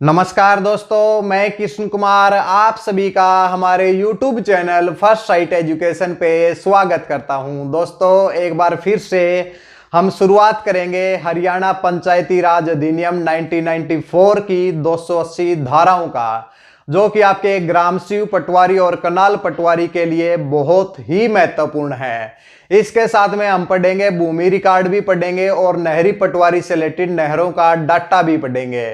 नमस्कार दोस्तों, मैं कृष्ण कुमार आप सभी का हमारे YouTube channel first sight education पे स्वागत करता हूं। दोस्तों, एक बार फिर से हम शुरुआत करेंगे हरियाणा पंचायती राज अधिनियम 1994 की 280 धाराओं का, जो कि आपके ग्राम शिव पटवारी और कनाल पटवारी के लिए बहुत ही महत्वपूर्ण है। इसके साथ में हम पढ़ेंगे भूमि रिकॉर्ड भी पढ़ेंगे और नहरी पटवारी से रिलेटेड नहरों का डाटा भी पढ़ेंगे।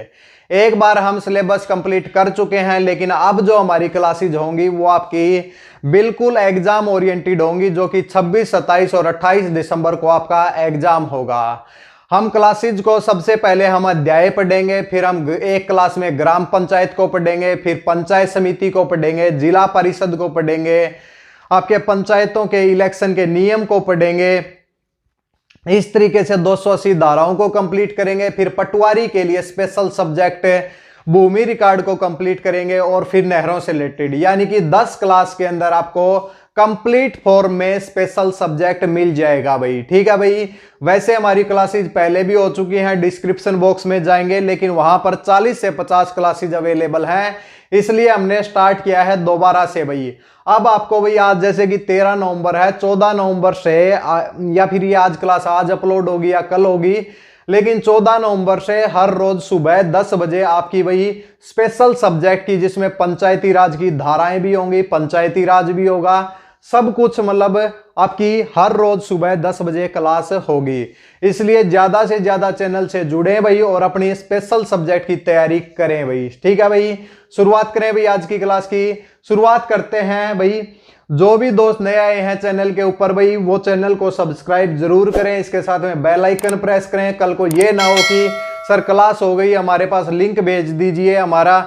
एक बार हम सिलेबस कंप्लीट कर चुके हैं, लेकिन अब जो हमारी क्लासेज होंगी वो आपकी बिल्कुल एग्जाम ओरिएंटेड होंगी, जो कि 26, 27 और 28 दिसंबर को आपका एग्जाम होगा। हम क्लासेज को सबसे पहले हम अध्याय पढ़ेंगे, फिर हम एक क्लास में ग्राम पंचायत को पढ़ेंगे, फिर पंचायत समिति को पढ़ेंगे, जिला परिषद को पढ़ेंगे, आपके पंचायतों के इलेक्शन के नियम को पढ़ेंगे। इस तरीके से 280 धाराओं को कंप्लीट करेंगे। फिर पटवारी के लिए स्पेशल सब्जेक्ट भूमि रिकॉर्ड को कंप्लीट करेंगे और फिर नहरों से रिलेटेड, यानी कि 10 क्लास के अंदर आपको कंप्लीट फॉर्म में स्पेशल सब्जेक्ट मिल जाएगा भाई। ठीक है भाई। वैसे हमारी क्लासेज पहले भी हो चुकी हैं, डिस्क्रिप्शन बॉक्स में जाएंगे, लेकिन वहां पर 40 से 50 क्लासेज अवेलेबल हैं, इसलिए हमने स्टार्ट किया है दोबारा से भाई। अब आपको भाई आज जैसे कि 13 नवंबर है, 14 नवंबर से या फिर ये आज क्लास आज अपलोड होगी या कल होगी, लेकिन 14 नवंबर से हर रोज सुबह 10 बजे आपकी वही स्पेशल सब्जेक्ट की, जिसमें पंचायती राज की धाराएं भी होंगी, पंचायती राज भी होगा, सब कुछ मतलब आपकी हर रोज सुबह 10 बजे क्लास होगी। इसलिए ज्यादा से ज्यादा चैनल से जुड़े भाई और अपनी स्पेशल सब्जेक्ट की तैयारी करें भाई। ठीक है भाई। शुरुआत करें भाई आज की क्लास की। शुरुआत करते हैं भाई। जो भी दोस्त नए आए हैं चैनल के ऊपर भाई, वो चैनल को सब्सक्राइब जरूर करें, इसके साथ में बेल आइकन प्रेस करें। कल को ये ना हो कि सर क्लास हो गई, हमारे पास लिंक भेज दीजिए, हमारा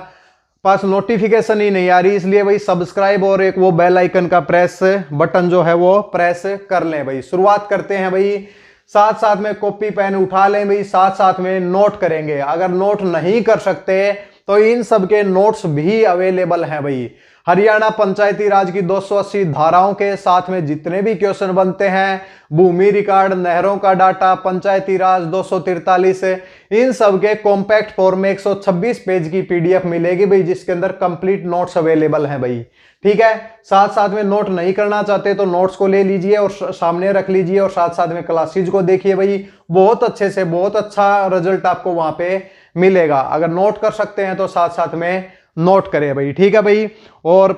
पास नोटिफिकेशन ही नहीं आ रही। इसलिए भाई सब्सक्राइब और एक वो बेल आइकन का प्रेस बटन जो है वो प्रेस कर लें भाई। शुरुआत करते हैं भाई। साथ साथ में कॉपी पेन उठा लें भाई, साथ साथ में नोट करेंगे। अगर नोट नहीं कर सकते तो इन सब के नोट्स भी अवेलेबल हैं भाई। हरियाणा पंचायती राज की 280 धाराओं के साथ में जितने भी क्वेश्चन बनते हैं, भूमि रिकॉर्ड, नहरों का डाटा, पंचायती राज 243, इन सब के कॉम्पैक्ट फॉर्म में 126 पेज की पीडीएफ मिलेगी भाई, जिसके अंदर कंप्लीट नोट्स अवेलेबल हैं भाई। ठीक है। साथ साथ में नोट नहीं करना चाहते तो नोट्स को ले लीजिए और सामने रख लीजिए और साथ साथ में क्लासेज को देखिए भाई। बहुत अच्छे से बहुत अच्छा रिजल्ट आपको वहां पे मिलेगा। अगर नोट कर सकते हैं तो साथ साथ में नोट करें भाई। ठीक है भाई। और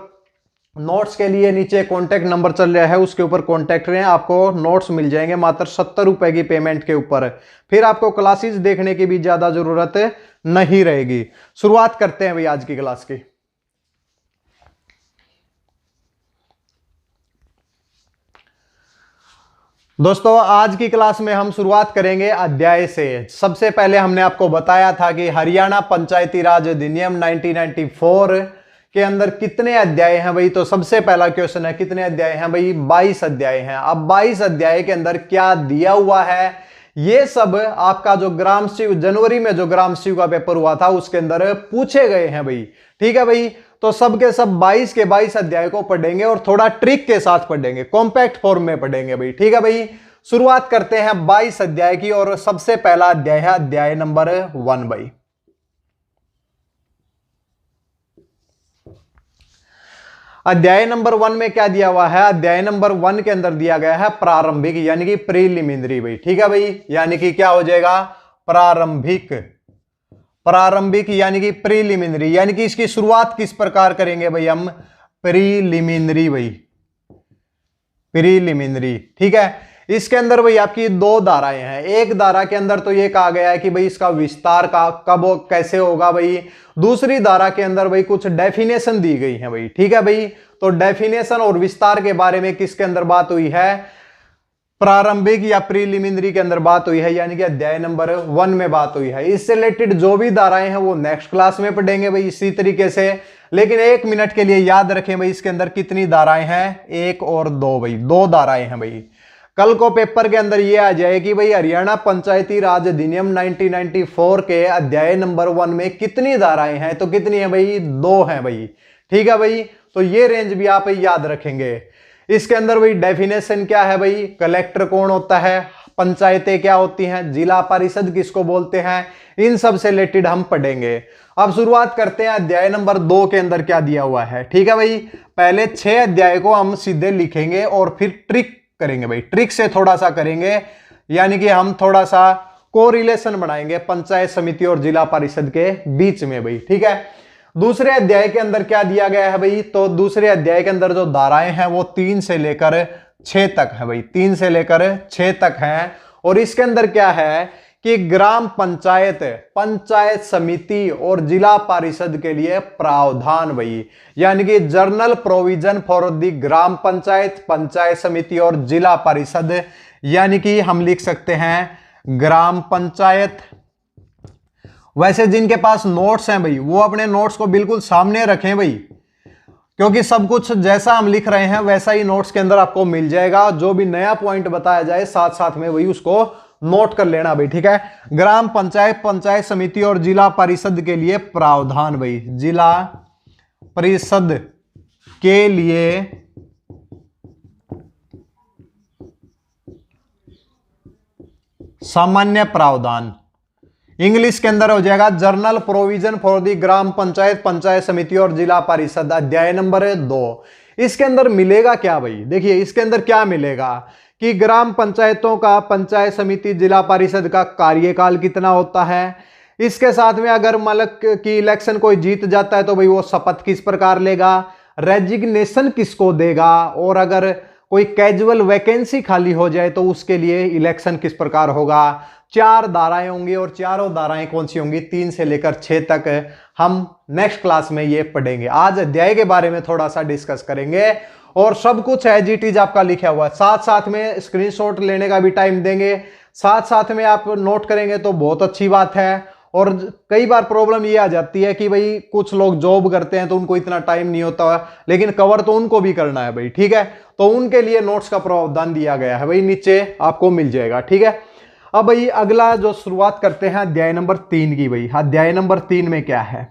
नोट्स के लिए नीचे कॉन्टैक्ट नंबर चल रहा है, उसके ऊपर कॉन्टैक्ट करें, आपको नोट्स मिल जाएंगे मात्र 70 रुपए की पेमेंट के ऊपर। फिर आपको क्लासेस देखने की भी ज्यादा जरूरत नहीं रहेगी। शुरुआत करते हैं भाई आज की क्लास की। दोस्तों, आज की क्लास में हम शुरुआत करेंगे अध्याय से। सबसे पहले हमने आपको बताया था कि हरियाणा पंचायती राज अधिनियम 1994 के अंदर कितने अध्याय हैं भाई। तो सबसे पहला क्वेश्चन है कितने अध्याय हैं भाई। 22 अध्याय हैं। अब 22 अध्याय के अंदर क्या दिया हुआ है, ये सब आपका जो ग्राम शिव जनवरी में जो ग्राम शिव का पेपर हुआ था उसके अंदर पूछे गए हैं भाई। ठीक है भाई। तो सब के सब 22 के 22 अध्याय को पढ़ेंगे और थोड़ा ट्रिक के साथ पढ़ेंगे, कॉम्पैक्ट फॉर्म में पढ़ेंगे भाई। ठीक है भाई। शुरुआत करते हैं 22 अध्याय की और सबसे पहला अध्याय है अध्याय नंबर 1 भाई। अध्याय नंबर 1 में क्या दिया हुआ है। अध्याय नंबर 1 के अंदर दिया गया है प्रारंभिक, यानी कि प्रीलिमिनरी भाई। ठीक है भाई। यानी कि क्या हो जाएगा, प्रारंभिक। प्रारंभिक यानी कि प्रीलिमिनरी, यानी कि इसकी शुरुआत किस प्रकार करेंगे भाई हम, प्रीलिमिनरी भाई, प्रीलिमिनरी। ठीक है। इसके अंदर भाई आपकी 2 धाराएं हैं। एक धारा के अंदर तो ये कहा गया है कि भाई इसका विस्तार का कब कैसे होगा भाई। दूसरी धारा के अंदर भाई कुछ डेफिनेशन दी गई है भाई। ठीक है भाई। तो डेफिनेशन और विस्तार के बारे में किसके अंदर बात हुई है, प्रारंभिक या प्रीलिमिनरी के अंदर बात हुई है, यानी कि अध्याय नंबर 1 में बात हुई है। इससे रिलेटेड जो भी धाराएं हैं वो नेक्स्ट क्लास में पढ़ेंगे भाई इसी तरीके से। लेकिन 1 मिनट के लिए याद रखें भाई, इसके अंदर कितनी धाराएं हैं, 1 और 2 भाई, 2 धाराएं हैं भाई। कल को पेपर के अंदर ये आ जाए कि भाई हरियाणा पंचायती राज अधिनियम 1994 के अध्याय नंबर 1 में कितनी धाराएं हैं, तो कितनी है भाई, 2 हैं भाई। ठीक है भाई। तो ये रेंज भी आप याद रखेंगे। इसके अंदर भाई डेफिनेशन क्या है भाई, कलेक्टर कौन होता है, पंचायतें क्या होती हैं, जिला परिषद किसको बोलते हैं, इन सब से रिलेटेड हम पढ़ेंगे। अब शुरुआत करते हैं अध्याय नंबर 2 के अंदर क्या दिया हुआ है। ठीक है भाई, पहले 6 अध्याय को हम सीधे लिखेंगे और फिर ट्रिक करेंगे भाई, ट्रिक से थोड़ा सा करेंगे, यानी कि हम थोड़ा सा कोरिलेशन बनाएंगे पंचायत समिति और जिला परिषद के बीच में भाई। ठीक है, दूसरे अध्याय के अंदर क्या दिया गया है भाई, तो दूसरे अध्याय के अंदर जो धाराएं हैं वो 3 से लेकर 6 तक है भाई, 3 से लेकर 6 तक है। और इसके अंदर क्या है कि ग्राम पंचायत, पंचायत समिति और जिला परिषद के लिए प्रावधान भाई, यानी कि journal provision for the gram panchayat, panchayat समिति और जिला परिषद, यानी कि हम लिख सकते हैं ग्राम पंचायत। वैसे जिनके पास नोट्स हैं भाई वो अपने नोट्स को बिल्कुल सामने रखें भाई, क्योंकि सब कुछ जैसा हम लिख रहे हैं वैसा ही नोट्स के अंदर आपको मिल जाएगा। जो भी नया पॉइंट बताया जाए साथ साथ में वही उसको नोट कर लेना भाई। ठीक है, ग्राम पंचायत, पंचायत समिति और जिला परिषद के लिए प्रावधान भाई, जिला परिषद के लिए सामान्य प्रावधान, इंग्लिश के अंदर हो जाएगा journal provision for the gram panchayat, panchayat समिति और जिला परिषद, अध्याय नंबर 2। इसके अंदर मिलेगा क्या भाई, देखिए इसके अंदर क्या मिलेगा कि ग्राम पंचायतों का, पंचायत समिति, जिला परिषद का कार्यकाल कितना होता है। इसके साथ में अगर मतलब कि इलेक्शन कोई जीत जाता है तो भाई वो शपथ किस प्रकार लेगा, रेजिग्नेशन किसको देगा, और अगर कोई कैजुअल वैकेंसी खाली हो जाए तो उसके लिए इलेक्शन किस प्रकार होगा। 4 धाराएं होंगी और चारों धाराएं कौन सी होंगी, 3 से लेकर 6 तक। हम नेक्स्ट क्लास में ये पढ़ेंगे। आज अध्याय के बारे में थोड़ा सा डिस्कस करेंगे और सब कुछ एज इट इज आपका लिखा हुआ है। साथ साथ में स्क्रीनशॉट लेने का भी टाइम देंगे, साथ साथ में आप नोट करेंगे तो बहुत अच्छी बात है। और कई बार प्रॉब्लम ये आ जाती है कि भाई कुछ लोग जॉब करते हैं तो उनको इतना टाइम नहीं होता, लेकिन कवर तो उनको भी करना है भाई। ठीक है, तो उनके लिए नोट्स का प्रावधान दिया गया है भाई, नीचे आपको मिल जाएगा। ठीक है, अब भाई अगला जो शुरुआत करते हैं अध्याय नंबर 3 की भाई। अध्याय नंबर 3 में क्या है,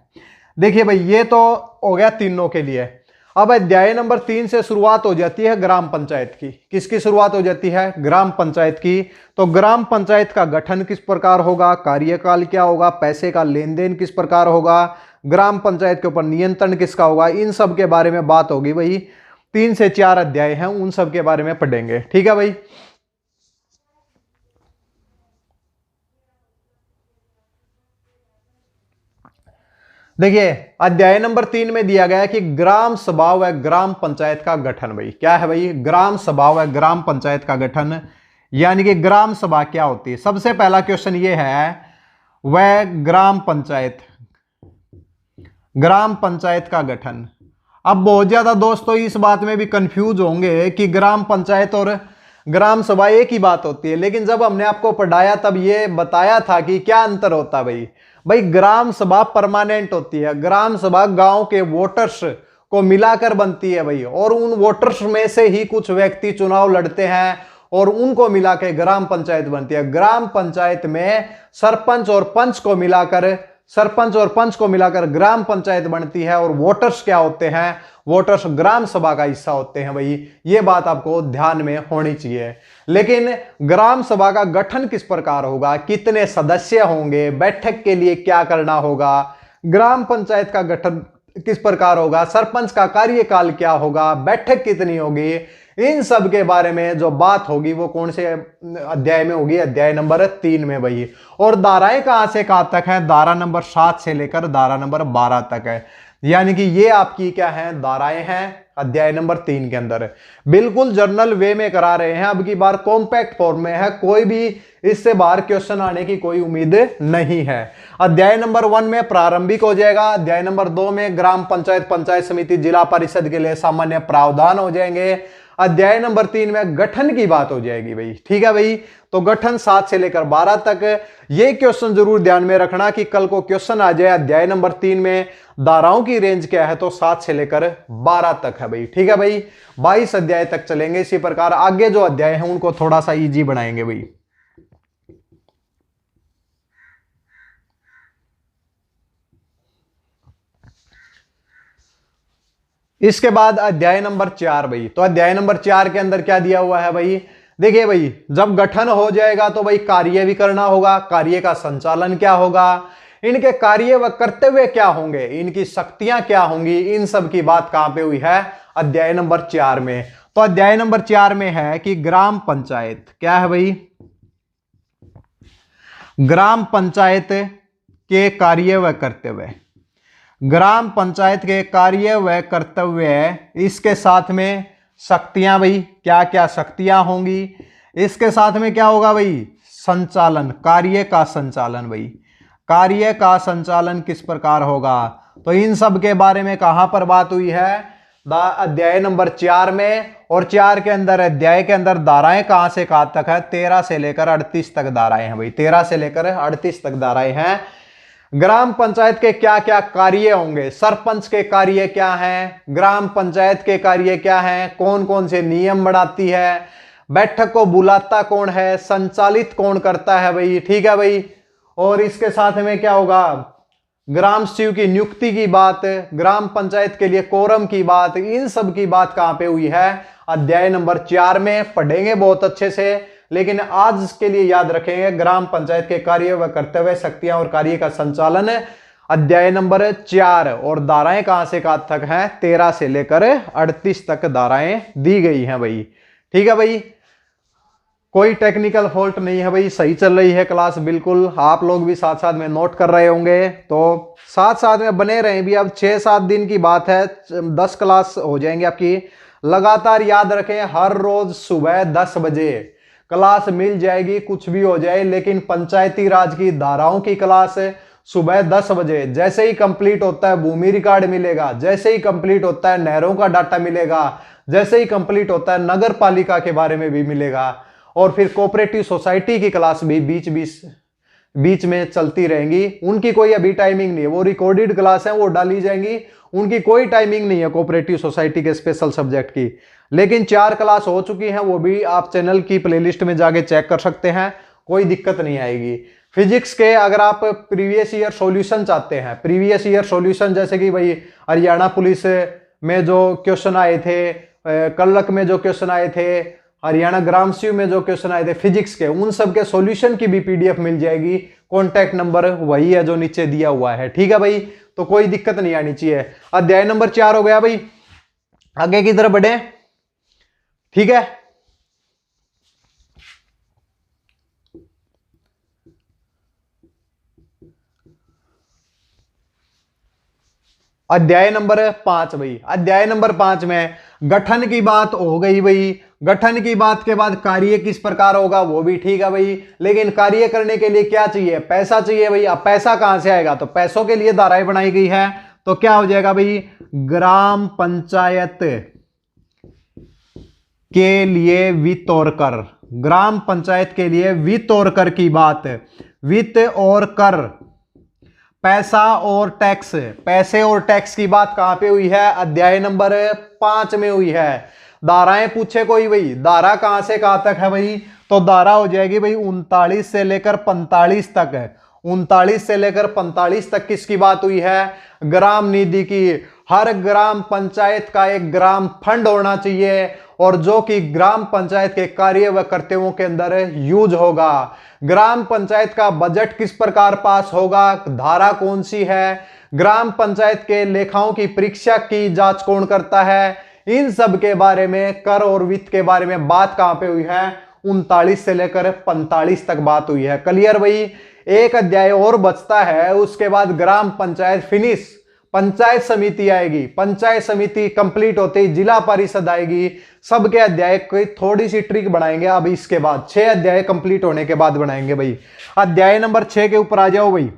देखिए भाई ये तो हो गया तीनों के लिए। अब अध्याय नंबर 3 से शुरुआत हो जाती है ग्राम पंचायत की। किसकी शुरुआत हो जाती है, ग्राम पंचायत की। तो ग्राम पंचायत का गठन किस प्रकार होगा, कार्यकाल क्या होगा, पैसे का लेन देन किस प्रकार होगा, ग्राम पंचायत के ऊपर नियंत्रण किसका होगा, इन सब के बारे में बात होगी भाई। 3 से 4 अध्याय हैं, उन सब के बारे में पढ़ेंगे। ठीक है भाई, देखिए अध्याय नंबर 3 में दिया गया है कि ग्राम सभा व ग्राम पंचायत का गठन भाई। क्या है भाई, ग्राम सभा व ग्राम पंचायत का गठन, यानी कि ग्राम सभा क्या होती है। सबसे पहला क्वेश्चन ये है, वह ग्राम पंचायत, ग्राम पंचायत का गठन। अब बहुत ज्यादा दोस्तों इस बात में भी कंफ्यूज होंगे कि ग्राम पंचायत और ग्राम सभा एक ही बात होती है, लेकिन जब हमने आपको पढ़ाया तब ये बताया था कि क्या अंतर होता है भाई। भाई ग्राम सभा परमानेंट होती है, ग्राम सभा गांव के वोटर्स को मिलाकर बनती है भाई, और उन वोटर्स में से ही कुछ व्यक्ति चुनाव लड़ते हैं और उनको मिला के ग्राम पंचायत बनती है। ग्राम पंचायत में सरपंच और पंच को मिलाकर ग्राम पंचायत बनती है, और वोटर्स क्या होते हैं, वोटर्स ग्राम सभा का हिस्सा होते हैं भाई। ये बात आपको ध्यान में होनी चाहिए। लेकिन ग्राम सभा का गठन किस प्रकार होगा, कितने सदस्य होंगे, बैठक के लिए क्या करना होगा, ग्राम पंचायत का गठन किस प्रकार होगा, सरपंच का कार्यकाल क्या होगा, बैठक कितनी होगी, इन सब के बारे में जो बात होगी वो कौन से अध्याय में होगी, अध्याय नंबर 3 में भाई। और धाराएं कहां से कहां तक है, धारा नंबर 7 से लेकर धारा नंबर 12 तक है, यानी कि ये आपकी क्या है, धाराएं हैं अध्याय नंबर 3 के अंदर। बिल्कुल जर्नल वे में करा रहे हैं, अब की बार कॉम्पैक्ट फॉर्म में है, कोई भी इससे बाहर क्वेश्चन आने की कोई उम्मीद नहीं है। अध्याय नंबर 1 में प्रारंभिक हो जाएगा, अध्याय नंबर 2 में ग्राम पंचायत, पंचायत समिति, जिला परिषद के लिए सामान्य प्रावधान हो जाएंगे, अध्याय नंबर 3 में गठन की बात हो जाएगी भाई। ठीक है भाई, तो गठन 7 से लेकर 12 तक। ये क्वेश्चन जरूर ध्यान में रखना कि कल को क्वेश्चन आ जाए अध्याय नंबर 3 में धाराओं की रेंज क्या है, तो 7 से लेकर 12 तक है भाई। ठीक है भाई, 22 अध्याय तक चलेंगे। इसी प्रकार आगे जो अध्याय हैं उनको थोड़ा सा इजी बनाएंगे भाई। इसके बाद अध्याय नंबर 4 भाई। तो अध्याय नंबर 4 के अंदर क्या दिया हुआ है भाई, देखिए भाई जब गठन हो जाएगा तो भाई कार्य भी करना होगा, कार्य का संचालन क्या होगा, इनके कार्य व कर्तव्य क्या होंगे, इनकी शक्तियां क्या होंगी, इन सब की बात कहां पे हुई है, अध्याय नंबर 4 में। तो अध्याय नंबर 4 में है कि ग्राम पंचायत क्या है भाई, ग्राम पंचायत के कार्य व कर्तव्य, ग्राम पंचायत के कार्य व कर्तव्य, इसके साथ में शक्तियां भाई, क्या क्या शक्तियां होंगी, इसके साथ में क्या होगा भाई, संचालन, कार्य का संचालन भाई, कार्य का संचालन किस प्रकार होगा। तो इन सब के बारे में कहां पर बात हुई है, अध्याय नंबर 4 में। और 4 के अंदर, अध्याय के अंदर धाराएं कहां से कहां तक है, 13 से लेकर 38 तक धाराएं हैं भाई, 13 से लेकर 38 तक धाराएं हैं। ग्राम पंचायत के क्या क्या कार्य होंगे, सरपंच के कार्य क्या हैं, ग्राम पंचायत के कार्य क्या हैं, कौन कौन से नियम बनाती है, बैठक को बुलाता कौन है, संचालित कौन करता है भाई, ठीक है भाई। और इसके साथ में क्या होगा, ग्राम सचिव की नियुक्ति की बात, ग्राम पंचायत के लिए कोरम की बात, इन सब की बात कहां पे हुई है, अध्याय नंबर 4 में। पढ़ेंगे बहुत अच्छे से, लेकिन आज के लिए याद रखेंगे ग्राम पंचायत के कार्य व कर्तव्य, शक्तियां और कार्य का संचालन, अध्याय नंबर 4। और धाराएं कहां से कहां तक हैं, 13 से लेकर 38 तक धाराएं दी गई हैं भाई, ठीक है भाई। कोई टेक्निकल फॉल्ट नहीं है भाई, सही चल रही है क्लास बिल्कुल। आप लोग भी साथ साथ में नोट कर रहे होंगे, तो साथ साथ में बने रहें भी। अब 6-7 दिन की बात है, 10 क्लास हो जाएंगे आपकी। लगातार याद रखें, हर रोज सुबह 10 बजे क्लास मिल जाएगी, कुछ भी हो जाए, लेकिन पंचायती राज की धाराओं की क्लास सुबह 10 बजे। जैसे ही कंप्लीट होता है भूमि रिकॉर्ड मिलेगा, जैसे ही कंप्लीट होता है नहरों का डाटा मिलेगा, जैसे ही कंप्लीट होता है नगर पालिका के बारे में भी मिलेगा। और फिर कोऑपरेटिव सोसाइटी की क्लास भी बीच में चलती रहेंगी। उनकी कोई अभी टाइमिंग नहीं है, वो रिकॉर्डेड क्लास है, वो डाली जाएंगी, उनकी कोई टाइमिंग नहीं है कोऑपरेटिव सोसाइटी के स्पेशल सब्जेक्ट की। लेकिन 4 क्लास हो चुकी हैं, वो भी आप चैनल की प्लेलिस्ट में जाके चेक कर सकते हैं, कोई दिक्कत नहीं आएगी। फिजिक्स के अगर आप प्रीवियस ईयर सॉल्यूशन चाहते हैं, प्रीवियस ईयर सॉल्यूशन जैसे कि भाई हरियाणा पुलिस में जो क्वेश्चन आए थे, कल्लक में जो क्वेश्चन आए थे, हरियाणा ग्राम सचिव में जो क्वेश्चन आए थे फिजिक्स के, उन सब के सॉल्यूशन की भी पीडीएफ मिल जाएगी। कॉन्टैक्ट नंबर वही है जो नीचे दिया हुआ है, ठीक है भाई। तो कोई दिक्कत नहीं आनी चाहिए। अध्याय नंबर 4 हो गया भाई, आगे की तरफ बढ़े, ठीक है। अध्याय नंबर 5 भाई, अध्याय नंबर 5 में गठन की बात हो गई भाई। गठन की बात के बाद कार्य किस प्रकार होगा वो भी ठीक है भाई, लेकिन कार्य करने के लिए क्या चाहिए, पैसा चाहिए भाई। अब पैसा कहां से आएगा, तो पैसों के लिए धाराएं बनाई गई है। तो क्या हो जाएगा भाई, ग्राम पंचायत के लिए वित्त और कर, ग्राम पंचायत के लिए वित्त और कर की बात, वित्त और कर, पैसा और टैक्स, पैसे और टैक्स की बात कहां पे हुई है, अध्याय नंबर 5 में हुई है। धाराएं पूछे कोई भाई, धारा कहां से कहां तक है भाई, तो धारा हो जाएगी भाई 39 से लेकर 45 तक है। 39 से लेकर 45 तक किसकी बात हुई है, ग्राम निधि की। हर ग्राम पंचायत का एक ग्राम फंड होना चाहिए, और जो कि ग्राम पंचायत के कार्य व कर्तव्यों के अंदर यूज होगा। ग्राम पंचायत का बजट किस प्रकार पास होगा, धारा कौन सी है, ग्राम पंचायत के लेखाओं की परीक्षा की जांच कौन करता है, इन सब के बारे में, कर और वित्त के बारे में बात कहां पे हुई है, 39 से लेकर 45 तक बात हुई है। क्लियर भाई। एक अध्याय और बचता है, उसके बाद ग्राम पंचायत फिनिश, पंचायत समिति आएगी। पंचायत समिति कंप्लीट होते ही जिला परिषद आएगी। सबके अध्याय कोई थोड़ी सी ट्रिक बनाएंगे अब इसके बाद, 6 अध्याय कंप्लीट होने के बाद बनाएंगे भाई। अध्याय नंबर 6 के ऊपर आ जाओ भाई।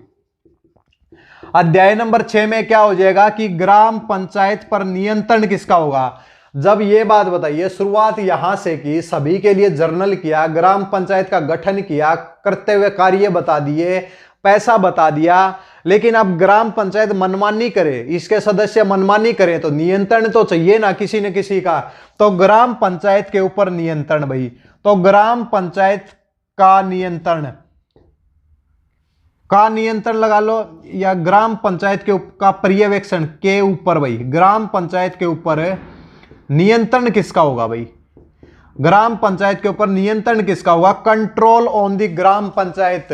अध्याय नंबर 6 में क्या हो जाएगा कि ग्राम पंचायत पर नियंत्रण किसका होगा। जब ये बात बताइए, शुरुआत यहां से की, सभी के लिए जर्नल किया, ग्राम पंचायत का गठन किया, कर्तव्य कार्य बता दिए, पैसा बता दिया, लेकिन अब ग्राम पंचायत मनमानी करे, इसके सदस्य मनमानी करें, तो नियंत्रण तो चाहिए ना किसी न किसी का। तो ग्राम पंचायत के ऊपर नियंत्रण भाई, तो ग्राम पंचायत का नियंत्रण लगा लो, या ग्राम पंचायत के का पर्यवेक्षण के ऊपर भाई, ग्राम पंचायत के ऊपर नियंत्रण किसका होगा भाई, ग्राम पंचायत के ऊपर नियंत्रण किसका होगा, control on the gram panchayat,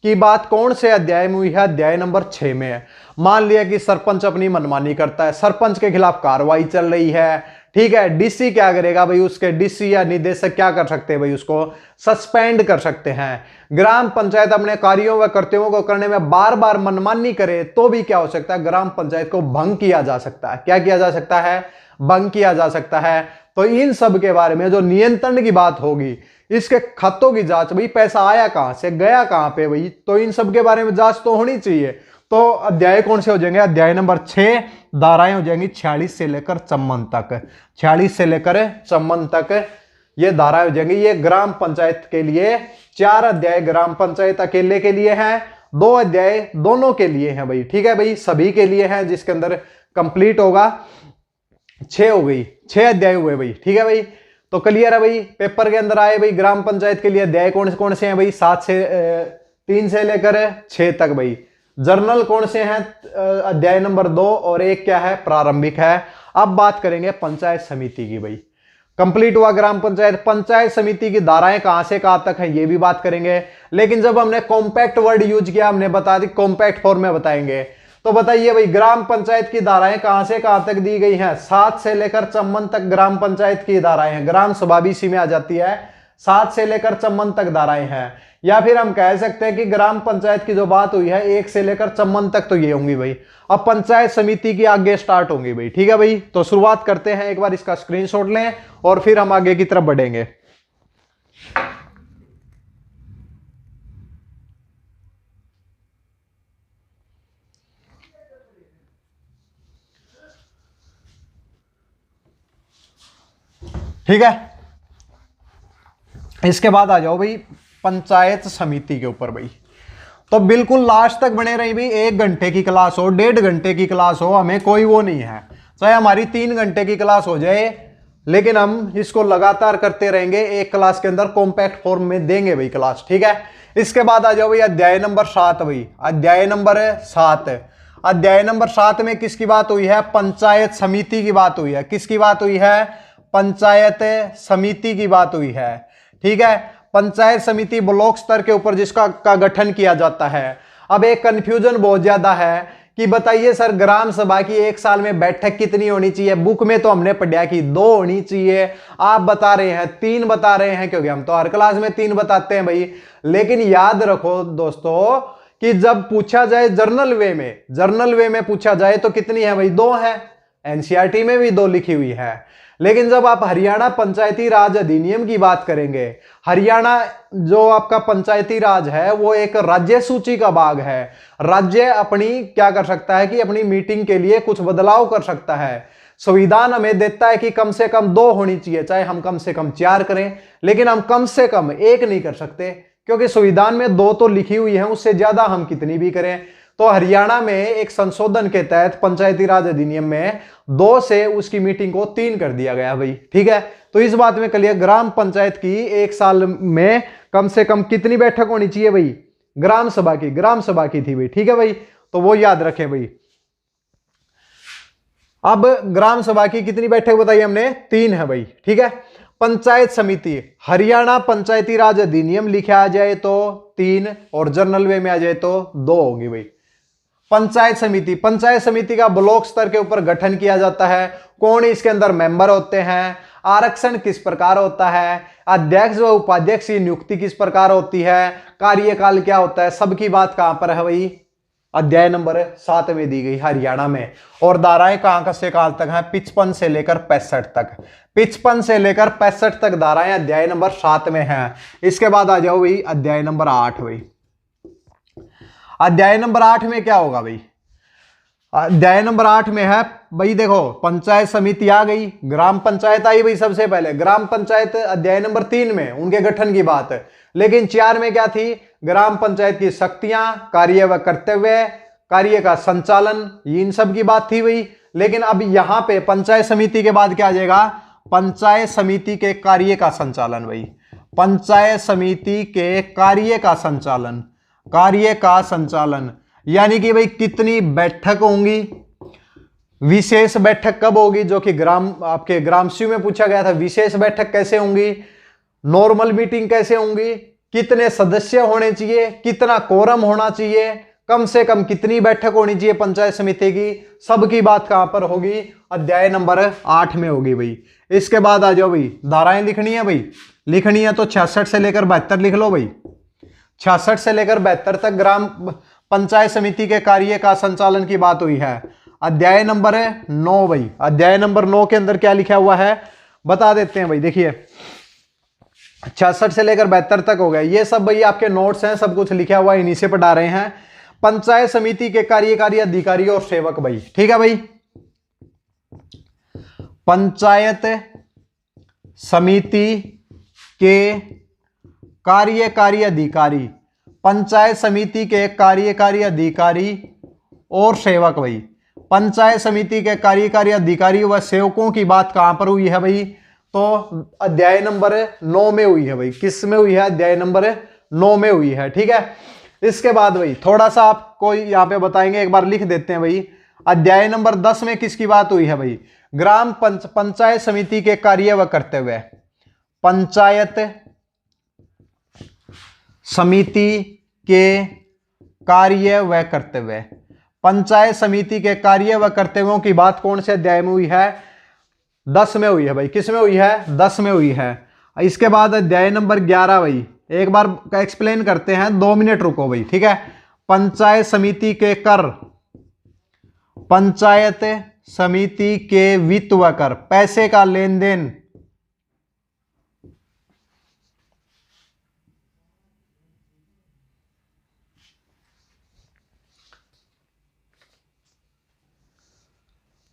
की बात कौन से अध्याय में हुई है? अध्याय नंबर 6 में है। मान लिया कि सरपंच अपनी मनमानी करता है, सरपंच के खिलाफ कार्रवाई चल रही है, ठीक है। डीसी क्या करेगा भाई? उसके डीसी या निदेशक क्या कर सकते हैं भाई? उसको सस्पेंड कर सकते हैं। ग्राम पंचायत अपने कार्यों व कर्तव्यों को करने में बार बार मनमानी करे तो भी क्या हो सकता है? ग्राम पंचायत को भंग किया जा सकता है। क्या किया जा सकता है? भंग किया जा सकता है। तो इन सब के बारे में जो नियंत्रण की बात होगी, इसके खातों की जांच, भाई पैसा आया कहां से, गया कहां पे भाई, तो इन सब के बारे में जांच तो होनी चाहिए। तो अध्याय कौन से हो जाएंगे? अध्याय नंबर 6, धाराएं हो जाएंगी 46 से लेकर 54 तक। 46 से लेकर 54 तक ये धाराएं हो जाएंगी। ये ग्राम पंचायत के लिए 4 अध्याय ग्राम पंचायत अकेले के लिए हैं, 2 अध्याय दोनों के लिए हैं भाई, ठीक है भाई, सभी के लिए हैं, जिसके अंदर कंप्लीट होगा। 6 हो गई, 6 अध्याय हुए भाई, ठीक है भाई। तो क्लियर है भाई। पेपर के अंदर आए भाई ग्राम पंचायत के लिए अध्याय कौन से हैं भाई? 3 से लेकर 6 तक भाई। जर्नल कौन से हैं? अध्याय नंबर 2 और 1 क्या है? प्रारंभिक है। अब बात करेंगे पंचायत समिति की भाई। कंप्लीट हुआ ग्राम पंचायत। पंचायत समिति की धाराएं कहां से कहां तक है ये भी बात करेंगे। लेकिन जब हमने कॉम्पैक्ट वर्ड यूज किया, हमने बता दी कॉम्पैक्ट फॉर्म में बताएंगे। तो बताइए भाई ग्राम पंचायत की धाराएं कहां से कहां तक दी गई हैं? 7 से लेकर 54 तक ग्राम पंचायत की धाराएं हैं। ग्राम सभा भी इसी में आ जाती है। 7 से लेकर 54 तक धाराएं हैं। या फिर हम कह सकते हैं कि ग्राम पंचायत की जो बात हुई है 1 से लेकर 54 तक तो ये होंगी भाई। अब पंचायत समिति की आगे स्टार्ट होंगी भाई, ठीक है भाई। तो शुरुआत करते हैं, एक बार इसका स्क्रीनशॉट लें और फिर हम आगे की तरफ बढ़ेंगे। ठीक है, इसके बाद आ जाओ भाई पंचायत समिति के ऊपर भाई। तो बिल्कुल लास्ट तक बने रही भाई। 1 घंटे की क्लास हो, 1.5 घंटे की क्लास हो, हमें कोई वो नहीं है। चाहे हमारी 3 घंटे की क्लास हो जाए, लेकिन हम इसको लगातार करते रहेंगे। एक क्लास के अंदर कॉम्पैक्ट फॉर्म में देंगे भाई क्लास, ठीक है। इसके बाद आ जाओ भाई अध्याय नंबर 7 भाई। अध्याय नंबर 7, अध्याय नंबर 7 में किसकी बात हुई है? पंचायत समिति की बात हुई है। किसकी बात हुई है? पंचायत समिति की बात हुई है, ठीक है। पंचायत समिति ब्लॉक स्तर के ऊपर जिसका का गठन किया जाता है। अब एक कंफ्यूजन बहुत ज्यादा है कि बताइए सर ग्राम सभा की 1 साल में बैठक कितनी होनी चाहिए? बुक में तो हमने पढ़ा कि 2 होनी चाहिए, आप बता रहे हैं 3 बता रहे हैं, क्योंकि हम तो हर क्लास में 3 बताते हैं भाई। लेकिन याद रखो दोस्तों कि जब पूछा जाए जर्नल वे में पूछा जाए तो कितनी है भाई? 2 है। एनसीईआरटी में भी 2 लिखी हुई है। लेकिन जब आप हरियाणा पंचायती राज अधिनियम की बात करेंगे, हरियाणा जो आपका पंचायती राज है वो एक राज्य सूची का भाग है। राज्य अपनी क्या कर सकता है कि अपनी मीटिंग के लिए कुछ बदलाव कर सकता है। संविधान हमें देता है कि कम से कम 2 होनी चाहिए, चाहे हम कम से कम 4 करें, लेकिन हम कम से कम 1 नहीं कर सकते, क्योंकि संविधान में 2 तो लिखी हुई है, उससे ज्यादा हम कितनी भी करें। तो हरियाणा में एक संशोधन के तहत पंचायती राज अधिनियम में 2 से उसकी मीटिंग को 3 कर दिया गया भाई, ठीक है। तो इस बात में क्लियर, ग्राम पंचायत की 1 साल में कम से कम कितनी बैठक होनी चाहिए भाई? ग्राम सभा की थी भाई, ठीक है भाई। तो वो याद रखें भाई। अब ग्राम सभा की कितनी बैठक बताई हमने? 3 है भाई, ठीक है। पंचायत समिति, हरियाणा पंचायती राज अधिनियम लिखा आ जाए तो 3 और जर्नल वे में आ जाए तो 2 होगी भाई। पंचायत समिति का ब्लॉक स्तर के ऊपर गठन किया जाता है। कौन इसके अंदर मेंबर होते हैं? आरक्षण किस प्रकार होता है? अध्यक्ष व उपाध्यक्ष की नियुक्ति किस प्रकार होती है? कार्यकाल क्या होता है? सबकी बात कहां पर है भाई? अध्याय नंबर 7 में दी गई हरियाणा में। और धाराएं कहां से कहां तक हैं? 55 से लेकर 65 तक। 55 से लेकर 65 तक धाराएं अध्याय नंबर 7 में हैं। इसके बाद आ जाओ भाई अध्याय नंबर 8 भाई। अध्याय नंबर 8 में क्या होगा भाई? अध्याय नंबर 8 में है भाई, देखो पंचायत समिति आ गई, ग्राम पंचायत आई भाई। सबसे पहले ग्राम पंचायत अध्याय नंबर 3 में उनके गठन की बात है। लेकिन 4 में क्या थी? ग्राम पंचायत की शक्तियां, कार्य व कर्तव्य, कार्य का संचालन, इन सब की बात थी भाई। लेकिन अब यहां पे पंचायत समिति के बाद क्या आ जाएगा? पंचायत समिति के कार्य का संचालन भाई। पंचायत समिति के कार्य का संचालन यानी कि भाई कितनी बैठक होंगी, विशेष बैठक कब होगी, जो कि ग्राम सी में पूछा गया था। विशेष बैठक कैसे होंगी, नॉर्मल मीटिंग कैसे होंगी, कितने सदस्य होने चाहिए, कितना कोरम होना चाहिए, कम से कम कितनी बैठक होनी चाहिए पंचायत समिति की, सबकी बात कहां पर होगी, अध्याय नंबर 8 में होगी भाई। इसके बाद आ जाओ भाई, धाराएं लिखनी है भाई, लिखनी है तो 66 से लेकर 72 लिख लो भाई। 66 से लेकर 72 तक ग्राम पंचायत समिति के कार्य का संचालन की बात हुई है। अध्याय नंबर 9 भाई, अध्याय नंबर 9 के अंदर क्या लिखा हुआ है बता देते हैं भाई। देखिए 66 से लेकर 72 तक हो गया, ये सब भाई आपके नोट्स हैं, सब कुछ लिखा हुआ है, इन्हीं से पढ़ा रहे हैं। पंचायत समिति के कार्यकारी अधिकारी और सेवक भाई, ठीक है भाई। पंचायत समिति के कार्यकारी अधिकारी, पंचायत समिति के कार्यकारी अधिकारी और सेवक भाई। पंचायत समिति के कार्यकारी अधिकारी व सेवकों की बात कहां पर हुई है भाई, तो अध्याय नंबर 9 में हुई है भाई। किस में हुई है, अध्याय नंबर 9 में हुई है, ठीक है। इसके बाद भाई थोड़ा सा आपको यहां पे बताएंगे, एक बार लिख देते हैं भाई। अध्याय नंबर 10 में किसकी बात हुई है भाई, ग्राम पंचायत समिति के कार्य व कर्तव्य। पंचायत समिति के कार्य व कर्तव्य, पंचायत समिति के कार्य व कर्तव्यों की बात कौन से अध्याय में हुई है, 10 में हुई है भाई। किस में हुई है, 10 में हुई है। इसके बाद अध्याय नंबर 11 भाई, एक बार एक्सप्लेन करते हैं, 2 मिनट रुको भाई, ठीक है। पंचायत समिति के कर, पंचायत समिति के वित्त व कर, पैसे का लेन देन,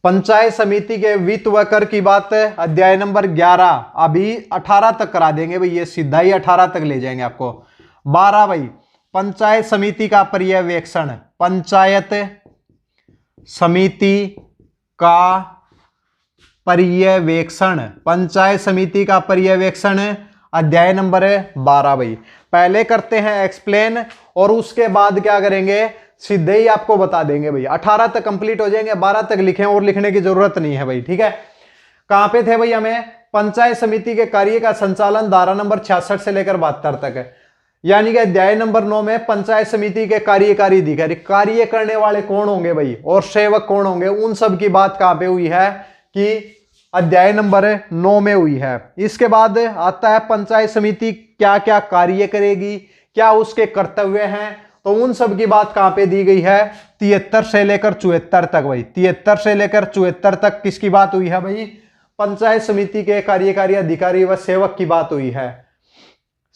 पंचायत समिति के वित्त व कर की बात अध्याय नंबर 11, अभी 18 तक करा देंगे भाई, ये सीधा ही 18 तक ले जाएंगे आपको। 12 भाई, पंचायत समिति का पर्यवेक्षण, पंचायत समिति का पर्यवेक्षण, पंचायत समिति का पर्यवेक्षण अध्याय नंबर 12 भाई। पहले करते हैं एक्सप्लेन और उसके बाद क्या करेंगे, सीधे ही आपको बता देंगे भाई। 18 तक कंप्लीट हो जाएंगे, 12 तक लिखें और लिखने की जरूरत नहीं है भाई, ठीक है। कहां पे थे भाई, हमें पंचायत समिति के कार्य का संचालन धारा नंबर 66 से लेकर 72 तक है, यानी कि अध्याय नंबर 9 में पंचायत समिति के कार्यकारी अधिकारी, कार्य करने वाले कौन होंगे भाई और सेवक कौन होंगे, उन सब की बात कहां पे हुई है कि अध्याय नंबर 9 में हुई है। इसके बाद आता है पंचायत समिति क्या क्या कार्य करेगी, क्या उसके कर्तव्य हैं, तो उन सब की बात कहां पे दी गई है, 73 से लेकर 74 तक भाई। 73 से लेकर 74 तक किसकी बात हुई है भाई, पंचायत समिति के कार्यकारी अधिकारी व सेवक की बात हुई है।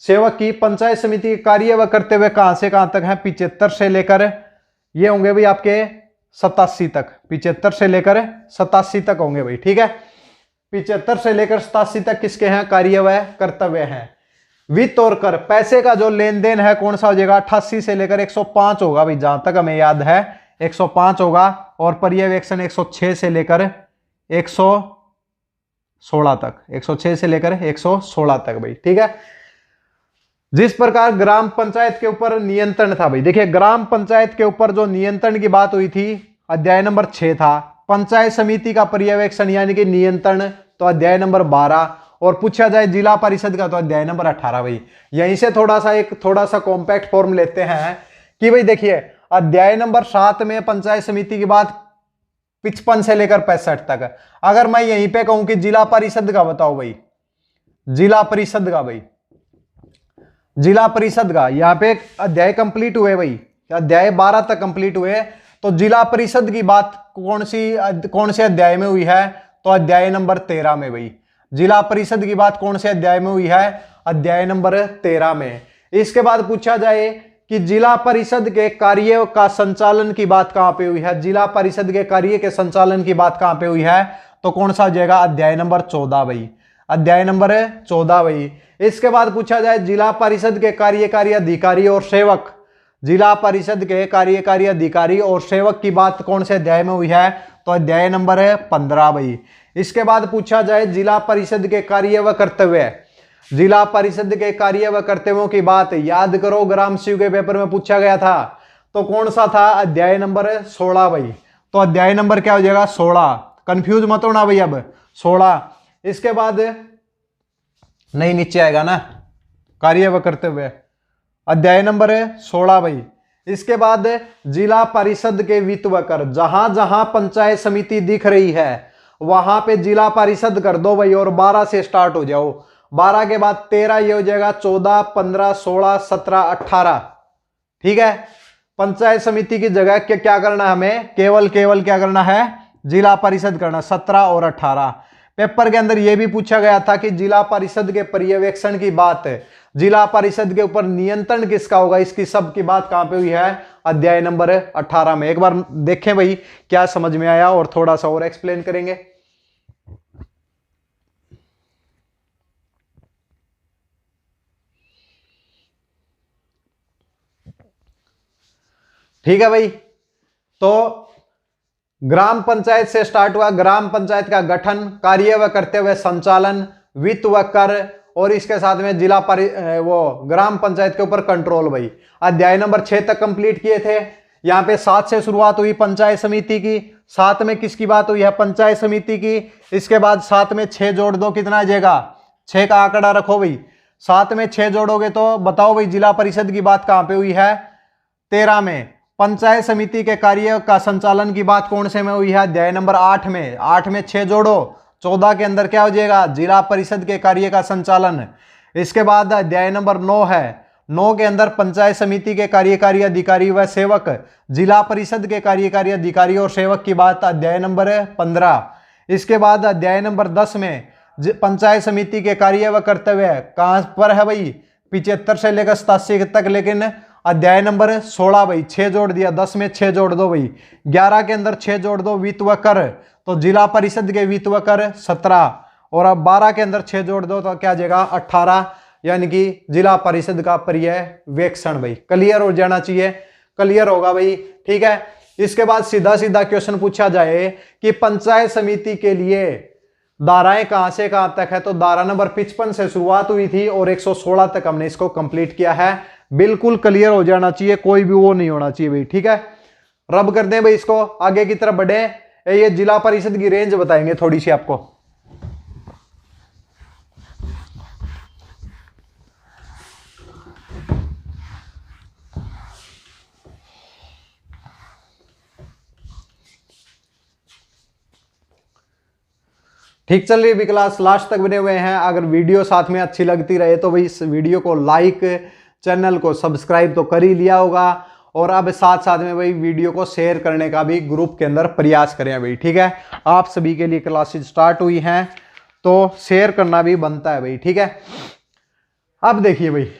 सेवक की पंचायत समिति के कार्य व कर्तव्य कहां से कहां तक है, 75 से लेकर ये होंगे भाई आपके 87 तक, 75 से लेकर 87 तक होंगे भाई, ठीक है। 75 से लेकर 87 तक किसके हैं, कार्य व कर्तव्य हैं। वित्त और कर, पैसे का जो लेन देन है कौन सा हो जाएगा, 88 से लेकर 105 होगा भाई, जहां तक हमें याद है 105 होगा। और पर्यवेक्षण 106 से लेकर 116 तक, 106 से लेकर 116 तक भाई, ठीक है। जिस प्रकार ग्राम पंचायत के ऊपर नियंत्रण था भाई, देखिए ग्राम पंचायत के ऊपर जो नियंत्रण की बात हुई थी अध्याय नंबर 6 था। पंचायत समिति का पर्यवेक्षण यानी कि नियंत्रण तो अध्याय नंबर 12, और पूछा जाए जिला परिषद का तो अध्याय नंबर 18 भाई। यहीं से थोड़ा सा कॉम्पैक्ट फॉर्म लेते हैं कि भाई देखिए अध्याय नंबर 7 में पंचायत समिति की बात 55 से लेकर 65 तक। अगर मैं यहीं पे कहूं कि जिला परिषद का बताओ भाई, जिला परिषद का भाई, जिला परिषद का यहाँ पे अध्याय कंप्लीट हुए भाई, अध्याय 12 तक कंप्लीट हुए, तो जिला परिषद की बात कौन से अध्याय में हुई है, तो अध्याय नंबर 13 में भाई। जिला परिषद की बात कौन से अध्याय में हुई है, अध्याय नंबर 13 में। इसके बाद पूछा जाए कि जिला परिषद के कार्य का संचालन की बात कहां पे हुई है, जिला परिषद के कार्य के संचालन की बात कहां पे हुई है, तो कौन सा हो जाएगा, अध्याय नंबर 14 भाई, अध्याय नंबर 14 भाई। इसके बाद पूछा जाए जिला परिषद के कार्यकारी अधिकारी और सेवक, जिला परिषद के कार्यकारी अधिकारी और सेवक की बात कौन से अध्याय में हुई है, तो अध्याय नंबर 15 भाई। इसके बाद पूछा जाए जिला परिषद के कार्य व कर्तव्य, जिला परिषद के कार्य व कर्तव्यों की बात याद करो, ग्राम सीयू के पेपर में पूछा गया था, तो कौन सा था, अध्याय नंबर 16 भाई। तो अध्याय नंबर क्या हो जाएगा, 16, कंफ्यूज मत होना भाई, अब 16। इसके बाद नहीं नीचे आएगा ना, कार्य व कर्तव्य, अध्याय नंबर 16 भाई। इसके बाद जिला परिषद के वित्त व कर, जहां जहां पंचायत समिति दिख रही है वहां पे जिला परिषद कर दो भाई, और 12 से स्टार्ट हो जाओ। 12 के बाद 13 ये हो जाएगा, 14, 15, 16, 17, 18। ठीक है, पंचायत समिति की जगह क्या करना है हमें, केवल क्या करना है, जिला परिषद करना, 17 और 18। पेपर के अंदर यह भी पूछा गया था कि जिला परिषद के पर्यवेक्षण की बात है, जिला परिषद के ऊपर नियंत्रण किसका होगा, इसकी सब की बात कहां पे हुई है, अध्याय नंबर 18 में। एक बार देखें भाई क्या समझ में आया, और थोड़ा सा और एक्सप्लेन करेंगे। ठीक है भाई, तो ग्राम पंचायत से स्टार्ट हुआ। ग्राम पंचायत का गठन, कार्य व करते हुए संचालन, वित्त व कर, और इसके साथ में वो ग्राम पंचायत के ऊपर कंट्रोल भाई। अध्याय नंबर 6 तक कंप्लीट किए थे। यहां पे 7 से शुरुआत हुई पंचायत समिति की। 7 में किसकी बात हुई है, पंचायत समिति की। इसके बाद 7 में 6 जोड़ दो, कितना आ जाएगा, 6 का आंकड़ा रखो भाई। 7 में 6 जोड़ोगे तो बताओ भाई जिला परिषद की बात कहां पे हुई है, 13 में। पंचायत समिति के कार्य का संचालन की बात कौन से में हुई है, अध्याय नंबर 8 में। 8 में 6 जोड़ो, 14 के अंदर क्या हो जाएगा, जिला परिषद के कार्य का संचालन। इसके बाद अध्याय नंबर 9 है। 9 के अंदर पंचायत समिति के कार्यकारी अधिकारी व सेवक, जिला परिषद के कार्यकारी अधिकारी और सेवक की बात, अध्याय नंबर 15। इसके बाद अध्याय नंबर 10 में पंचायत समिति के कार्य व कर्तव्य कहां पर है भाई, 75 से लेकर 87 तक। लेकिन अध्याय नंबर 16 भाई, 6 जोड़ दिया, 10 में 6 जोड़ दो भाई, 11 के अंदर 6 जोड़ दो, वित्त व कर, तो जिला परिषद के वित्त व कर 17, और अब 12 के अंदर 6 जोड़ दो तो क्या आ जाएगा 18, यानी कि जिला परिषद का पर्यवेक्षण भाई। क्लियर हो जाना चाहिए, क्लियर होगा भाई। ठीक है, इसके बाद सीधा सीधा क्वेश्चन पूछा जाए कि पंचायत समिति के लिए धाराएं कहां से कहां तक है, तो धारा नंबर 55 से शुरुआत हुई थी और 116 तक हमने इसको कंप्लीट किया है। बिल्कुल क्लियर हो जाना चाहिए, कोई भी वो नहीं होना चाहिए भाई। ठीक है, रब कर दें भाई इसको, आगे की तरफ बढ़े। ये जिला परिषद की रेंज बताएंगे थोड़ी सी आपको। ठीक चल रही है भी क्लास, लास्ट तक बने हुए हैं। अगर वीडियो साथ में अच्छी लगती रहे तो भाई इस वीडियो को लाइक, चैनल को सब्सक्राइब तो कर ही लिया होगा, और अब साथ साथ में भाई वीडियो को शेयर करने का भी ग्रुप के अंदर प्रयास करें भाई। ठीक है, आप सभी के लिए क्लासेस स्टार्ट हुई हैं तो शेयर करना भी बनता है भाई। ठीक है, अब देखिए भाई,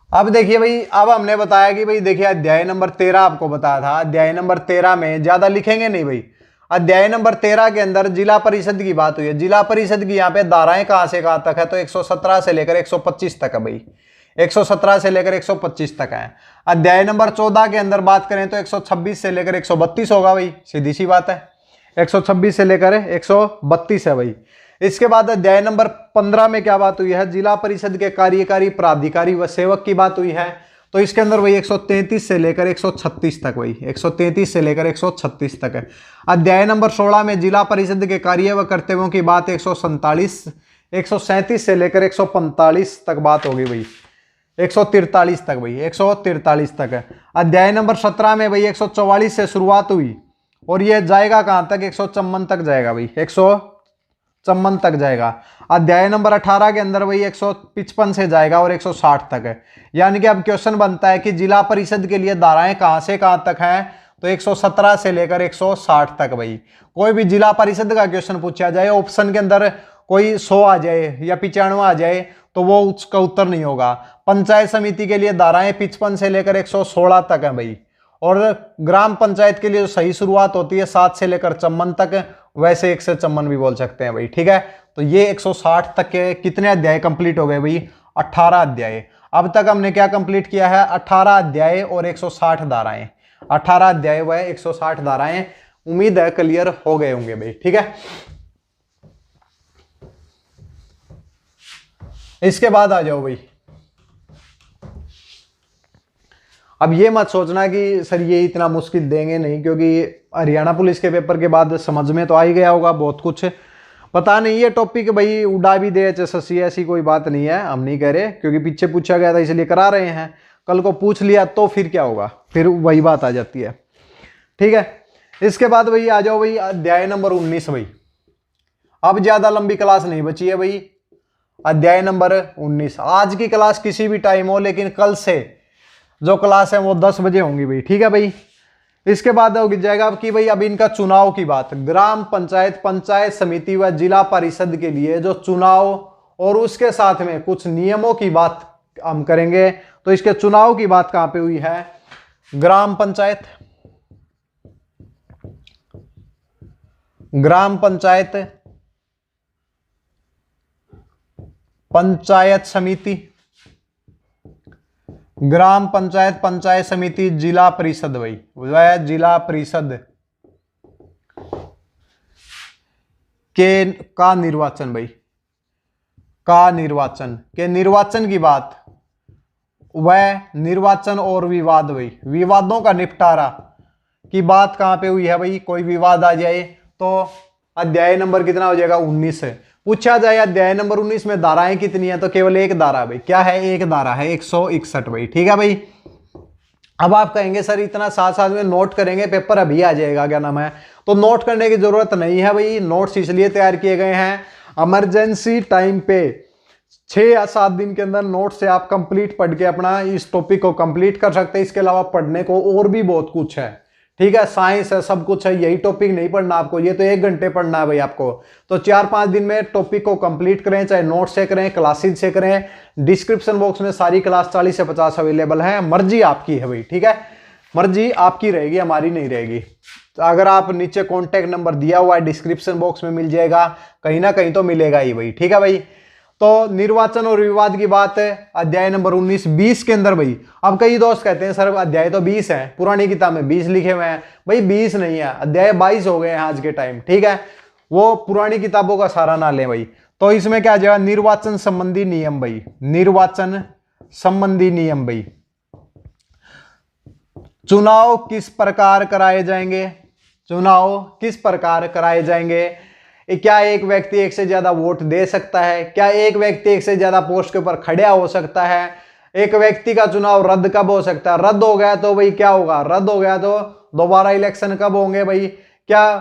अब देखिए भाई, अब हमने बताया कि भाई देखिए अध्याय नंबर 13 आपको बताया था। अध्याय नंबर 13 में ज्यादा लिखेंगे नहीं भाई। अध्याय नंबर 13 के अंदर जिला परिषद की बात हुई है। जिला परिषद की यहाँ पे धाराएं कहां से कहां तक है, तो 117 से लेकर 125 तक है भाई। 117 से लेकर 125 तक है। अध्याय नंबर 14 के अंदर बात करें तो 126 से लेकर 132 होगा भाई, सीधी सी बात है। 126 से लेकर 132 है भाई। इसके बाद अध्याय नंबर 15 में क्या बात हुई है, जिला परिषद के कार्यकारी प्राधिकारी व सेवक की बात हुई है। तो इसके अंदर वही 133 से लेकर 136 तक, वही 133 से लेकर 136 तक है। अध्याय नंबर 16 में जिला परिषद के कार्य व कर्तव्यों की बात 137 से लेकर 145 तक बात होगी भाई, 143 तक भाई, 143 तक है। अध्याय नंबर 17 में भाई 144 से शुरुआत हुई और ये जाएगा कहां तक, 154 तक जाएगा भाई, 154 तक जाएगा। अध्याय नंबर 18 के अंदर वही 155 से जाएगा और 160 तक है। यानी कि अब क्वेश्चन बनता है कि जिला परिषद के लिए धाराएं कहां से कहां तक हैं, तो 117 से लेकर 160 तक भाई। कोई भी जिला परिषद का क्वेश्चन पूछा जाए, ऑप्शन के अंदर कोई 100 आ जाए या 95 आ जाए तो वो उसका उत्तर नहीं होगा। पंचायत समिति के लिए धाराएं 55 से लेकर 116 तक है भाई, और ग्राम पंचायत के लिए जो सही शुरुआत होती है 7 से लेकर 54 तक, वैसे 1 से 54 भी बोल सकते हैं भाई। ठीक है, तो ये 160 तक के कितने अध्याय कंप्लीट हो गए भाई, 18 अध्याय। अब तक हमने क्या कंप्लीट किया है, 18 अध्याय और 160 धाराएं। 18 अध्याय व 160 धाराएं। उम्मीद है क्लियर हो गए होंगे भाई। ठीक है, इसके बाद आ जाओ भाई, अब ये मत सोचना कि सर ये इतना मुश्किल देंगे नहीं, क्योंकि हरियाणा पुलिस के पेपर के बाद समझ में तो आ ही गया होगा बहुत कुछ। पता नहीं ये टॉपिक भाई उड़ा भी दे HSSC, ऐसी कोई बात नहीं है, हम नहीं कह रहे, क्योंकि पीछे पूछा गया था इसलिए करा रहे हैं। कल को पूछ लिया तो फिर क्या होगा, फिर वही बात आ जाती है। ठीक है, इसके बाद भाई आ जाओ भाई अध्याय नंबर 19 भाई। अब ज्यादा लंबी क्लास नहीं बची है भाई, अध्याय नंबर 19। आज की क्लास किसी भी टाइम हो, लेकिन कल से जो क्लास है वो 10 बजे होंगी भाई। ठीक है भाई, इसके बाद हो जाएगा कि भाई अब इनका चुनाव की बात, ग्राम पंचायत, पंचायत समिति व जिला परिषद के लिए जो चुनाव और उसके साथ में कुछ नियमों की बात हम करेंगे। तो इसके चुनाव की बात कहां पे हुई है? ग्राम पंचायत, ग्राम पंचायत, पंचायत समिति, ग्राम पंचायत, पंचायत समिति, जिला परिषद भाई, वह जिला परिषद के का निर्वाचन भाई, का निर्वाचन के निर्वाचन की बात, वह निर्वाचन और विवाद भाई, विवादों का निपटारा की बात कहां पे हुई है भाई? कोई विवाद आ जाए तो अध्याय नंबर कितना हो जाएगा? 19 है। पूछा जाए अध्याय नंबर 19 में धाराएं कितनी है, तो केवल एक धारा भाई। क्या है? एक धारा है, 161 भाई। ठीक है भाई, अब आप कहेंगे सर इतना साथ साथ में नोट करेंगे, पेपर अभी आ जाएगा, क्या नाम है? तो नोट करने की जरूरत नहीं है भाई, नोट्स इसलिए तैयार किए गए हैं इमरजेंसी टाइम पे 6 या 7 दिन के अंदर नोट से आप कंप्लीट पढ़ के अपना इस टॉपिक को कंप्लीट कर सकते हैं। इसके अलावा पढ़ने को और भी बहुत कुछ है। ठीक है, साइंस है, सब कुछ है, यही टॉपिक नहीं पढ़ना आपको, ये तो 1 घंटे पढ़ना है भाई आपको। तो 4-5 दिन में टॉपिक को कंप्लीट करें, चाहे नोट से करें, क्लासेज से करें। डिस्क्रिप्शन बॉक्स में सारी क्लास 40 से 50 अवेलेबल है, मर्जी आपकी है भाई। ठीक है, मर्जी आपकी रहेगी, हमारी नहीं रहेगी। तो अगर आप नीचे कॉन्टैक्ट नंबर दिया हुआ है डिस्क्रिप्शन बॉक्स में मिल जाएगा, कहीं ना कहीं तो मिलेगा ही भाई। ठीक है भाई, तो निर्वाचन और विवाद की बात है अध्याय नंबर 19-20 के अंदर भाई। अब कई दोस्त कहते हैं सर अध्याय तो 20 है, पुरानी किताब में 20 लिखे हुए हैं। भाई 20 नहीं है, अध्याय 22 हो गए हैं आज के टाइम। ठीक है, वो पुरानी किताबों का सारा ना लें भाई। तो इसमें क्या आ जाएगा? निर्वाचन संबंधी नियम भाई, निर्वाचन संबंधी नियम भाई। चुनाव किस प्रकार कराए जाएंगे? चुनाव किस प्रकार कराए जाएंगे? क्या एक व्यक्ति एक से ज्यादा वोट दे सकता है? क्या एक व्यक्ति एक से ज्यादा पोस्ट के ऊपर खड़ा हो सकता है? एक व्यक्ति का चुनाव रद्द कब हो सकता है? रद्द हो गया तो भाई क्या होगा? रद्द हो गया तो दोबारा इलेक्शन कब होंगे भाई? क्या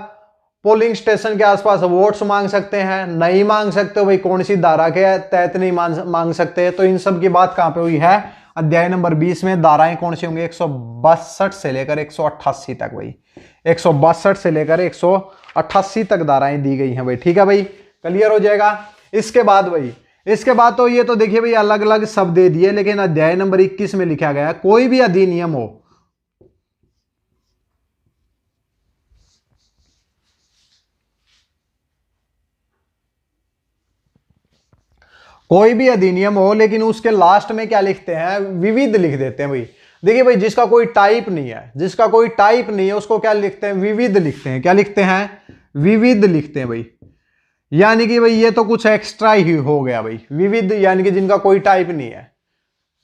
पोलिंग स्टेशन के आसपास वोट्स मांग सकते हैं? नहीं मांग सकते भाई। कौन सी धारा के तहत नहीं मांग सकते? तो इन सब की बात कहां पे हुई है? अध्याय नंबर 20 में। धाराएं कौन सी होंगी? 162 से लेकर 188 तक भाई, 162 से लेकर 188 तक धाराएं दी गई हैं भाई। ठीक है भाई, क्लियर हो जाएगा। इसके बाद भाई, इसके बाद तो ये तो देखिए भाई अलग अलग शब्द दे दिए, लेकिन अध्याय नंबर 21 में लिखा गया है कोई भी अधिनियम हो, कोई भी अधिनियम हो, लेकिन उसके लास्ट में क्या लिखते हैं? विविध लिख देते हैं भाई। देखिए भाई, जिसका कोई टाइप नहीं है, जिसका कोई टाइप नहीं है, उसको क्या लिखते हैं? विविध लिखते हैं। क्या लिखते हैं? विविध लिखते हैं भाई। यानी कि भाई ये तो कुछ एक्स्ट्रा ही हो गया भाई। विविध यानी कि जिनका कोई टाइप नहीं है,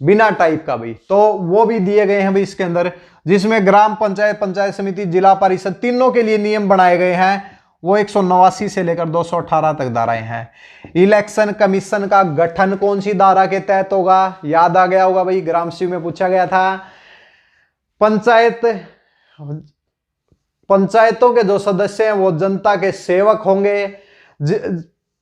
बिना टाइप का भाई। तो वो भी दिए गए हैं भाई इसके अंदर, जिसमें ग्राम पंचायत, पंचायत समिति, जिला परिषद तीनों के लिए नियम बनाए गए हैं। वो 189 से लेकर 218 तक धाराएं हैं। इलेक्शन कमीशन का गठन कौन सी धारा के तहत होगा? याद आ गया होगा भाई, ग्राम शिव में पूछा गया था। पंचायतों के जो सदस्य हैं वो जनता के सेवक होंगे।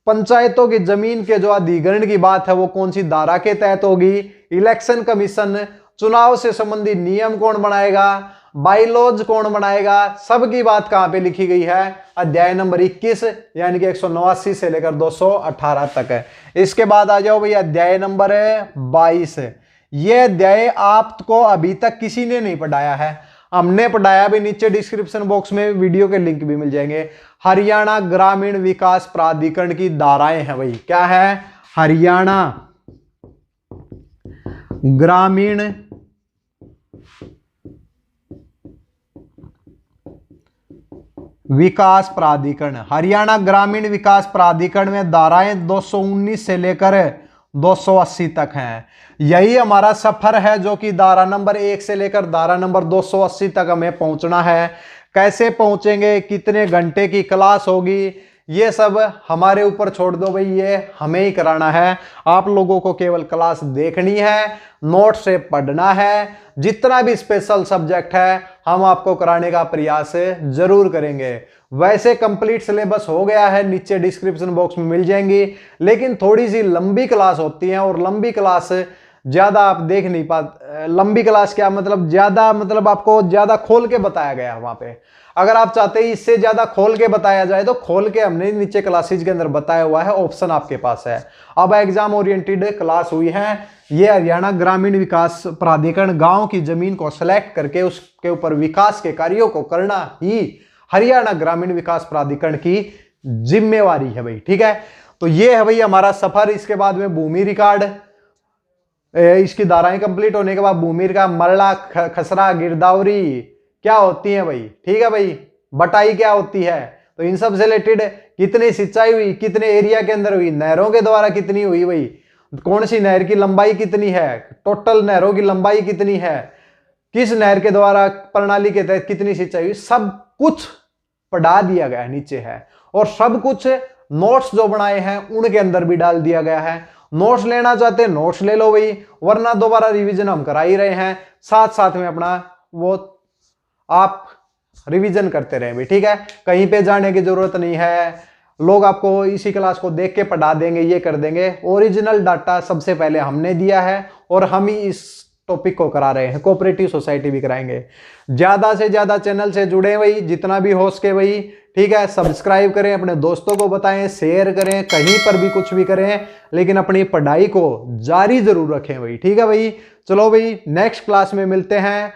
पंचायतों की जमीन के जो अधिग्रहण की बात है वो कौन सी धारा के तहत होगी? Election commission. चुनाव से संबंधित नियम कौन बनाएगा? बाइलॉज कौन बनाएगा? सबकी बात कहां पे लिखी गई है? अध्याय नंबर 21 यानी कि 189 से लेकर 218 तक है। इसके बाद आ जाओ भाई अध्याय नंबर 22। यह अध्याय आपको अभी तक किसी ने नहीं पढ़ाया है, हमने पढ़ाया भी। नीचे डिस्क्रिप्शन बॉक्स में वीडियो के लिंक भी मिल जाएंगे। हरियाणा ग्रामीण विकास प्राधिकरण की धाराएं हैं भाई। क्या है? हरियाणा ग्रामीण विकास प्राधिकरण। हरियाणा ग्रामीण विकास प्राधिकरण में धाराएं 219 से लेकर 280 तक हैं। यही हमारा सफर है जो कि धारा नंबर 1 से लेकर धारा नंबर 280 तक हमें पहुंचना है। कैसे पहुंचेंगे, कितने घंटे की क्लास होगी, ये सब हमारे ऊपर छोड़ दो भाई, ये हमें ही कराना है। आप लोगों को केवल क्लास देखनी है, नोट से पढ़ना है। जितना भी स्पेशल सब्जेक्ट है हम आपको कराने का प्रयास जरूर करेंगे। वैसे कंप्लीट सिलेबस हो गया है, नीचे डिस्क्रिप्शन बॉक्स में मिल जाएंगी, लेकिन थोड़ी सी लंबी क्लास होती है और लंबी क्लास ज्यादा आप देख नहीं पाते। लंबी क्लास क्या मतलब, ज्यादा मतलब आपको ज्यादा खोल के बताया गया है वहां पे। अगर आप चाहते हैं इससे ज्यादा खोल के बताया जाए तो खोल के हमने नीचे क्लासेज के अंदर बताया हुआ है, ऑप्शन आपके पास है। अब एग्जाम ओरिएंटेड क्लास हुई है, ये हरियाणा ग्रामीण विकास प्राधिकरण गांव की जमीन को सिलेक्ट करके उसके ऊपर विकास के कार्यों को करना ही हरियाणा ग्रामीण विकास प्राधिकरण की जिम्मेवारी है भाई, ठीक है। तो ये है भाई हमारा सफर। इसके बाद में भूमि रिकॉर्ड, इसकी धाराएं कंप्लीट होने के बाद भूमि का मरड़ा, खसरा, गिरदावरी क्या होती है भाई, ठीक है भाई, बटाई क्या होती है, तो इन सब से रिलेटेड कितनी सिंचाई हुई, कितने एरिया के अंदर हुई, नहरों के द्वारा कितनी हुई भाई, कौन सी नहर की लंबाई कितनी है, टोटल नहरों की लंबाई कितनी है, किस नहर के द्वारा प्रणाली के तहत कितनी सिंचाई हुई, सब कुछ पढ़ा दिया गया है, नीचे है। और सब कुछ नोट्स जो बनाए हैं उनके अंदर भी डाल दिया गया है। नोट्स लेना चाहते हैं नोट्स ले लो भाई, वरना दोबारा रिवीजन हम करा ही रहे हैं, साथ साथ में अपना वो आप रिवीजन करते रहे भाई, ठीक है। कहीं पे जाने की जरूरत नहीं है, लोग आपको इसी क्लास को देख के पढ़ा देंगे, ये कर देंगे। ओरिजिनल डाटा सबसे पहले हमने दिया है और हम ही इस टॉपिक को करा रहे हैं, कोऑपरेटिव सोसाइटी भी कराएंगे। ज्यादा से ज्यादा चैनल से जुड़े भाई, जितना भी हो सके भाई, ठीक है। सब्सक्राइब करें, अपने दोस्तों को बताएं, शेयर करें, कहीं पर भी कुछ भी करें, लेकिन अपनी पढ़ाई को जारी जरूर रखें भाई, ठीक है भाई। चलो भाई नेक्स्ट क्लास में मिलते हैं।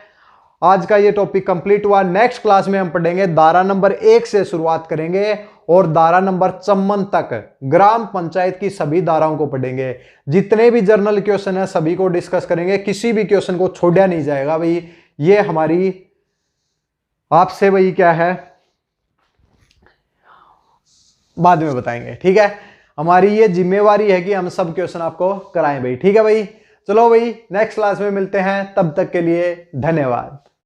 आज का ये टॉपिक कंप्लीट हुआ। नेक्स्ट क्लास में हम पढ़ेंगे धारा नंबर 1 से शुरुआत करेंगे और धारा नंबर 54 तक ग्राम पंचायत की सभी धाराओं को पढ़ेंगे। जितने भी जर्नल क्वेश्चन है सभी को डिस्कस करेंगे, किसी भी क्वेश्चन को छोड़ा नहीं जाएगा भाई। ये हमारी आपसे भाई क्या है बाद में बताएंगे, ठीक है। हमारी ये जिम्मेवारी है कि हम सब क्वेश्चन आपको कराएं भाई, ठीक है भाई। चलो भाई नेक्स्ट क्लास में मिलते हैं, तब तक के लिए धन्यवाद।